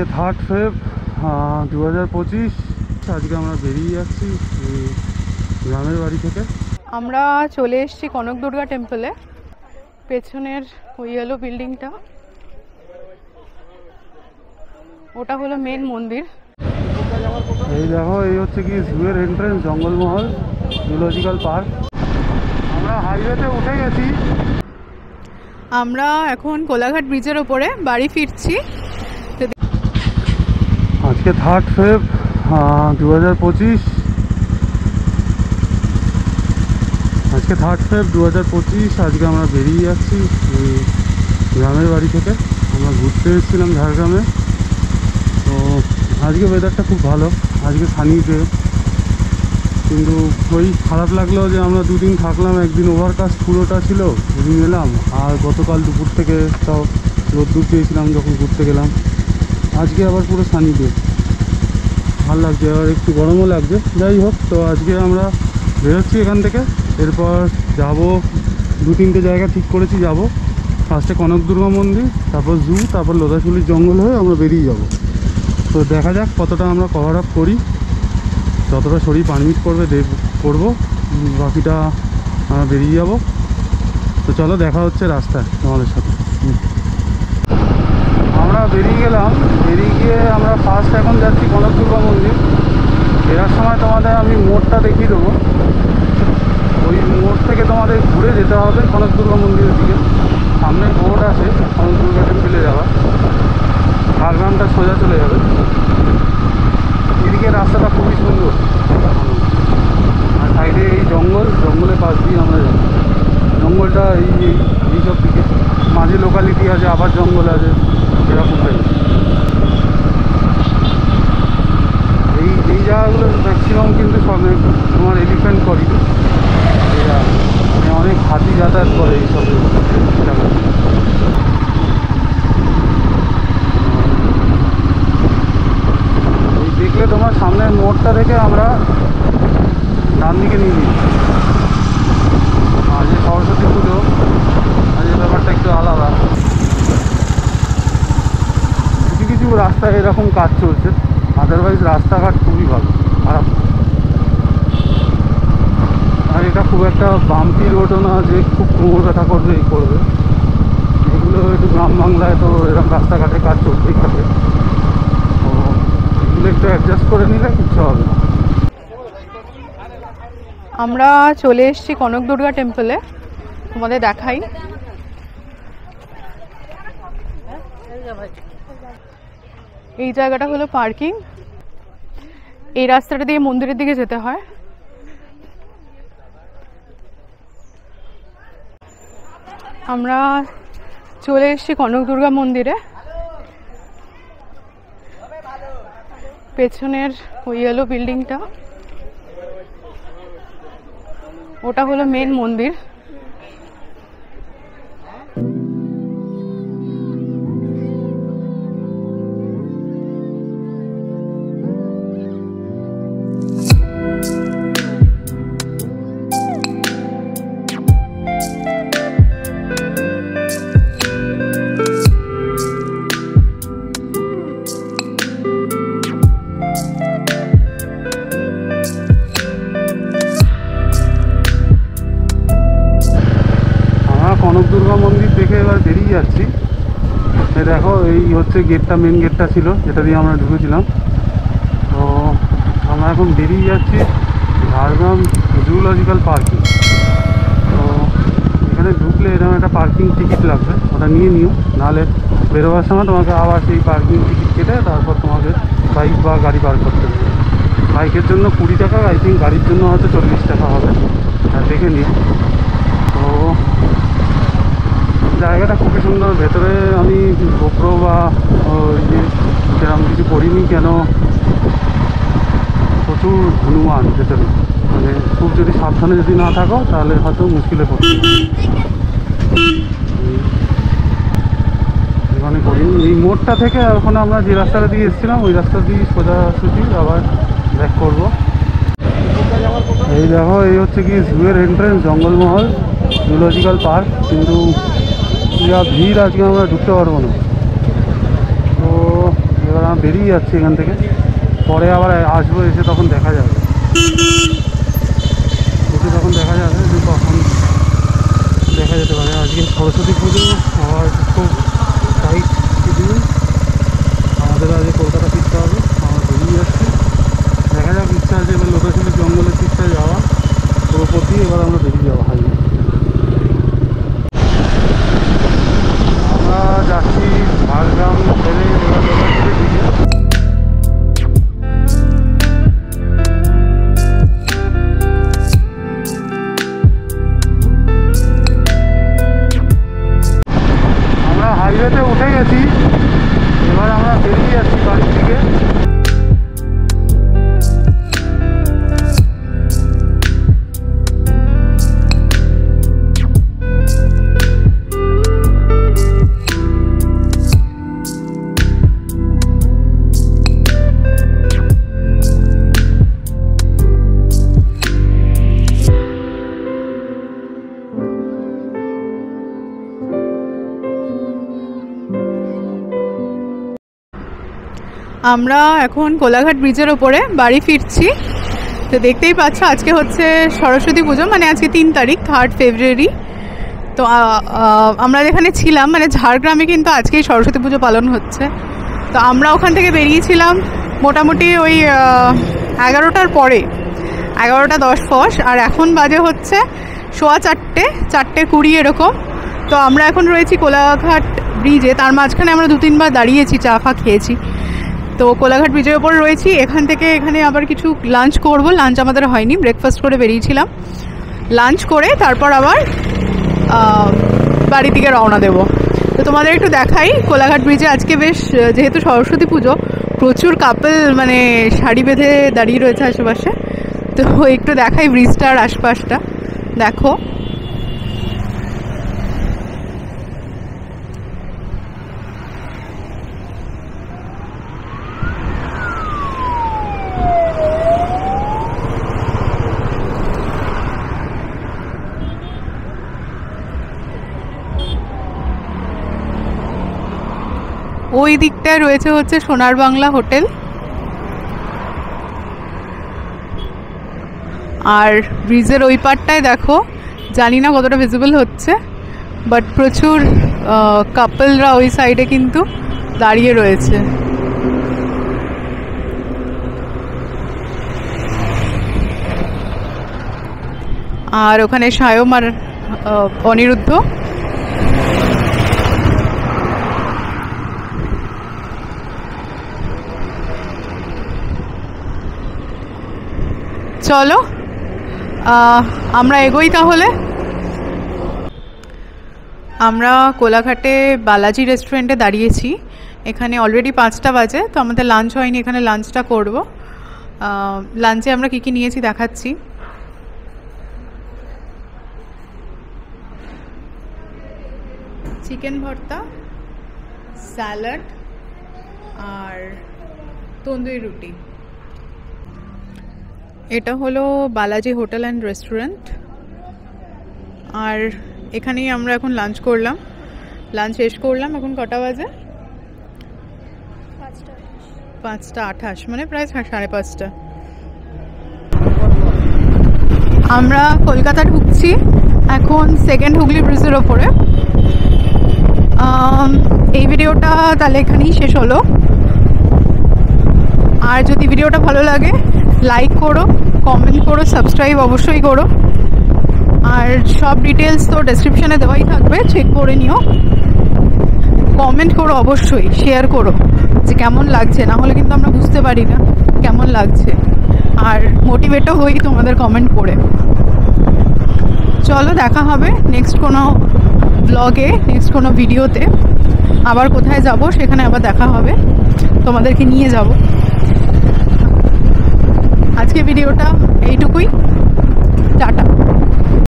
আজকে 3 ফেব্রুয়ারি 2025। আজকে আমরা বেরিয়ে যাচ্ছি গ্রামের বাড়ি থেকে। আমরা চলে এসেছি কনক দুর্গা টেম্পলে। পেছনের ওই ইয়েলো বিল্ডিংটা, ওটা হলো মেন মন্দির। এই দেখো, এই হচ্ছে কি জুয়ের এন্ট্রেন্স, জঙ্গলমহল জুলজিক্যাল পার্ক। আমরা হাইওয়েতে উঠে গেছি। আমরা এখন কোলাঘাট ব্রিজের ওপরে বাড়ি ফিরছি। আজকে 3 ফেব্রুয়ারি 2025। আজকে 3 ফেব্রুয়ারি 2025। আজকে আমরা বেরিয়ে যাচ্ছি গ্রামের বাড়ি থেকে। আমরা ঘুরতে এসেছিলাম ঝাড়গ্রামে। তো আজকে ওয়েদারটা খুব ভালো, আজকে সানি ডে। কিন্তু ওই খারাপ লাগলো যে আমরা দুদিন থাকলাম, একদিন ওভারকাস্ট পুরোটা ছিল, দুদিন এলাম। আর গতকাল দুপুর থেকে সব রোদ্দুর পেয়েছিলাম যখন ঘুরতে গেলাম। আজকে আবার পুরো সানি ডে, ভালো লাগছে। আর একটু গরমও লাগছে। যাই হোক, তো আজকে আমরা বেরোচ্ছি এখান থেকে। এরপর যাব 2-3টে জায়গা ঠিক করেছি যাব। ফার্স্টে কনক দুর্গা মন্দির, তারপর জু, তারপর লোধাশুলির জঙ্গল হয়ে আমরা বেরিয়ে যাব। তো দেখা যাক কতটা আমরা কভার আপ করি, যতটা শরীর পারমিট করবে করবো, বাকিটা আমরা বেরিয়ে যাব। তো চলো, দেখা হচ্ছে রাস্তায় তোমাদের সাথে। আমরা বেরিয়ে গেলাম। বেরিয়ে গিয়ে আমরা ফার্স্ট এখন যাচ্ছি কনক দুর্গা মন্দির। ফেরার সময় তোমাদের আমি মোড়টা দেখিয়ে দেবো। ওই মোড় থেকে তোমাদের ঘুরে যেতে হবে কনক দুর্গা মন্দিরের দিকে। সামনে বোর্ড আছে কনক দুর্গা টেম্পলে যাওয়া, ঝাড়গ্রামটা সোজা চলে যাবে। এদিকে রাস্তাটা খুবই সুন্দর, আর সাইডে এই জঙ্গলের পাশ দিয়ে আমরা যাই। জঙ্গলটা এইসব দিকে মাঝে লোকালিটি আছে, আবার জঙ্গল আছে, এরকম টাইপ। এই জায়গাগুলো ম্যাক্সিমাম কিন্তু সব তোমার এলিফ্যান্ট করিডোর। এরা অনেক হাতি যাতায়াত করে এইসব জায়গায়। দেখলে তোমার সামনের মোড়টা থেকে আমরা ডান দিকে নিয়ে নিই। আজ সরস্বতী পুজো, আজ ব্যাপারটা একটু আলাদা। কিছু কিছু রাস্তায় এরকম কাজ চলছে, আদারওয়াইজ রাস্তাঘাট খুবই ভালো, খারাপ। আর এটা খুব একটা বাম্পি রোডও না যে খুব কোমর ব্যথা করবে এই করবে। এগুলো একটু গ্রাম বাংলায় তো এরকম রাস্তাঘাটে কাজ চলতেই থাকে। তো এগুলো একটু অ্যাডজাস্ট করে নিলে কিছু হবে না। আমরা চলে এসেছি কনক দুর্গা টেম্পলে, তোমাদের দেখাই। এই জায়গাটা হলো পার্কিং। এই রাস্তাটা দিয়ে মন্দিরের দিকে যেতে হয়। আমরা চলে এসেছি কনক দুর্গা মন্দিরে। পেছনের ওই ইয়েলো বিল্ডিংটা, ওটা হলো মেন মন্দির। কনক দুর্গা মন্দির দেখে এবার বেরিয়ে যাচ্ছি। এই দেখো, এই হচ্ছে গেটটা, মেন গেটটা ছিল যেটা দিয়ে আমরা ঢুকেছিলাম। তো আমরা এখন বেরিয়ে যাচ্ছি ঝাড়গ্রাম জুলজিক্যাল পার্কে। তো এখানে ঢুকলে এরকম একটা পার্কিং টিকিট লাগবে, ওটা নিয়ে নিও, নাহলে বেরোবার সময় তোমাকে আবার সেই পার্কিং টিকিট কেটে তারপর তোমাকে বাইক বা গাড়ি পার করতে হবে। বাইকের জন্য 20 টাকা, আই থিঙ্ক গাড়ির জন্য হয়তো 40 টাকা হবে, আর দেখে নিও। তো জায়গাটা খুবই সুন্দর। ভেতরে আমি গোপ্রো বা ওই যে সেরকম কিছু করিনি, কেন প্রচুর হনুমান ভেতরে, মানে খুব যদি সাবধানে যদি না থাকো তাহলে হয়তো মুশকিলে পড়তে। এখানে করিনি। এই মোড়টা থেকে এখন আমরা যে রাস্তাটা দিয়ে এসেছিলাম ওই রাস্তা দিয়ে সোজাসুজি আবার ব্যাক করবো। এই দেখো, এই হচ্ছে কি জুয়ের এন্ট্রেন্স, জঙ্গলমহল জুলজিক্যাল পার্ক। কিন্তু যা ভিড়, আজকে আমরা ঢুকতে পারবো না। তো এবার বেরিয়ে যাচ্ছি এখান থেকে, পরে আবার আসবো, এসে তখন দেখা যাবে, তখন দেখা যাবে যে তখন দেখা যেতে পারে। আজকে সরস্বতী পুজো, আবার খুব টাইট শিডিউল, আমাদের আজকে কলকাতা ফিরতে হবে, আমরা বেরিয়ে যাচ্ছি। দেখা যাক, ইচ্ছা আছে এবার লোকেশনে জঙ্গলের দিকটায় যাওয়া, ওর উপর দিয়ে এবার আমরা বেরিয়ে যাবো হাইওয়ে। আমরা যাচ্ছি ঝাড়গ্রাম ছেড়ে এবার লোকেশনের দিকে। আমরা হাইওয়েতে উঠে গেছি, এবার আমরা বেরিয়ে যাচ্ছি বাড়ির থেকে। আমরা এখন কোলাঘাট ব্রিজের ওপরে বাড়ি ফিরছি। তো দেখতেই পাচ্ছ আজকে হচ্ছে সরস্বতী পুজো, মানে আজকে 3 তারিখ, 3 ফেব্রুয়ারি। তো আমরা যেখানে ছিলাম মানে ঝাড়গ্রামে কিন্তু আজকেই সরস্বতী পুজো পালন হচ্ছে। তো আমরা ওখান থেকে বেরিয়েছিলাম মোটামুটি ওই 11টার পরে, 11টা 10 ফস, আর এখন বাজে হচ্ছে 4:15 এরকম। তো আমরা এখন রয়েছি কোলাঘাট ব্রিজে, তার মাঝখানে আমরা 2-3 বার দাঁড়িয়েছি, চা ফা খেয়েছি। তো কোলাঘাট ব্রিজের ওপর রয়েছি, এখান থেকে এখানে আবার কিছু লাঞ্চ করব। লাঞ্চ আমাদের হয়নি, ব্রেকফাস্ট করে বেরিয়েছিলাম, লাঞ্চ করে তারপর আবার বাড়ি থেকে রওনা দেব। তো তোমাদের একটু দেখাই, কোলাঘাট ব্রিজে আজকে বেশ, যেহেতু সরস্বতী পুজো, প্রচুর কাপল মানে শাড়ি বেঁধে দাঁড়িয়ে রয়েছে আশেপাশে। তো একটু দেখাই ব্রিজটার আশপাশটা, দেখো। ওই দিকটায় রয়েছে হচ্ছে সোনার বাংলা হোটেল, আর ব্রিজের ওই পারটায় দেখো, জানি না কতটা ভিজিবল হচ্ছে, বাট প্রচুর কাপলরা ওই সাইডে কিন্তু দাঁড়িয়ে রয়েছে। আর ওখানে সায়ম আর অনিরুদ্ধ। চলো আমরা এগোই তাহলে। আমরা কোলাঘাটে বালাজি রেস্টুরেন্টে দাঁড়িয়েছি, এখানে অলরেডি 5টা বাজে, তো আমাদের লাঞ্চ হয়নি, এখানে লাঞ্চটা করব। লাঞ্চে আমরা কী কী নিয়েছি দেখাচ্ছি। চিকেন ভর্তা, স্যালাড আর তন্দুরি রুটি। এটা হলো বালাজি হোটেল অ্যান্ড রেস্টুরেন্ট, আর এখানেই আমরা এখন লাঞ্চ করলাম। লাঞ্চ শেষ করলাম, এখন কটা বাজে? 5:28, মানে প্রায় 5:30। আমরা কলকাতা ঢুকছি এখন সেকেন্ড হুগলি ব্রিজের ওপরে। এই ভিডিওটা তাহলে এখানেই শেষ হলো। আর যদি ভিডিওটা ভালো লাগে লাইক করো, কমেন্ট করো, সাবস্ক্রাইব অবশ্যই করো। আর সব ডিটেলস তো ডেসক্রিপশানে দেওয়াই থাকবে, চেক করে নিও। কমেন্ট করো অবশ্যই, শেয়ার করো যে কেমন লাগছে, না হলে কিন্তু আমরা বুঝতে পারি না কেমন লাগছে। আর মোটিভেটও হই তোমাদের কমেন্ট করে। চলো দেখা হবে নেক্সট কোনো ব্লগে, নেক্সট কোনো ভিডিওতে। আবার কোথায় যাব সেখানে আবার দেখা হবে, তোমাদেরকে নিয়ে যাব। আজকে ভিডিওটা এইটুকুই, টাটা।